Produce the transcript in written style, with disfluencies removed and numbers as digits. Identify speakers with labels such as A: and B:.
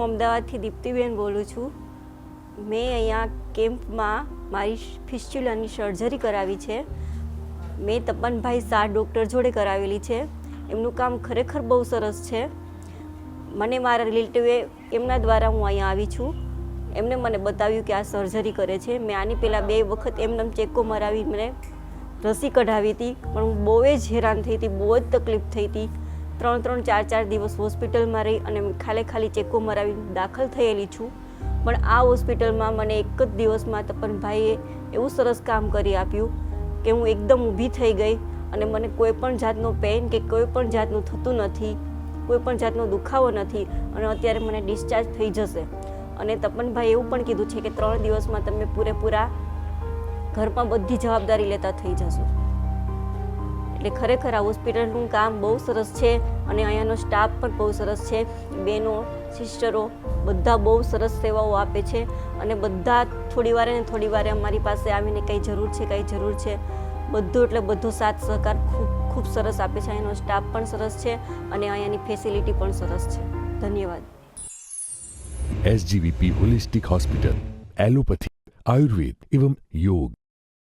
A: અમદાવાદથી દીપ્તિબેન બોલું છું. મેં અહીંયા કેમ્પમાં મારી ફિસ્ચ્યુલાની સર્જરી કરાવી છે. મેં તપનભાઈ શાહ ડૉક્ટર જોડે કરાવેલી છે. એમનું કામ ખરેખર બહુ સરસ છે. મને મારા રિલેટિવે એમના દ્વારા હું અહીંયા આવી છું. એમને મને બતાવ્યું કે આ સર્જરી કરે છે. મેં આની પહેલાં 2 વખત એમને ચેકો મરાવી મને રસી કઢાવી હતી, પણ હું બહુ જ હેરાન થઈ હતી, બહુ જ તકલીફ થઈ હતી. 3-3, 4-4 દિવસ હોસ્પિટલમાં રહી અને ખાલી ચેકો મરાવી દાખલ થયેલી છું. પણ આ હોસ્પિટલમાં મને એક જ દિવસમાં તપનભાઈએ એવું સરસ કામ કરી આપ્યું કે હું એકદમ ઊભી થઈ ગઈ અને મને કોઈ પણ જાતનો પેઇન કે કોઈ પણ જાતનું થતું નથી, કોઈ પણ જાતનો દુખાવો નથી અને અત્યારે મને ડિસ્ચાર્જ થઈ જશે. અને તપનભાઈ એવું પણ કીધું છે કે 3 દિવસમાં તમે પૂરેપૂરા ઘરમાં બધી જવાબદારી લેતા થઈ જશો. એટલે ખરેખર આ હોસ્પિટલનું કામ બહુ સરસ છે અને અહીંયાનો સ્ટાફ પણ બહુ સરસ છે. બહેનો, સિસ્ટરો બધા બહુ સરસ સેવાઓ આપે છે અને બધા થોડી વારે અમારી પાસે આવીને કંઈ જરૂર છે બધું એટલે બધો સાથ સહકાર ખૂબ સરસ આપે છે. અહીંયાનો સ્ટાફ પણ સરસ છે અને અહીંયાની ફેસિલિટી પણ સરસ છે. ધન્યવાદ.
B: SGVP holistic hospital, allopathy, Ayurveda एवं योग.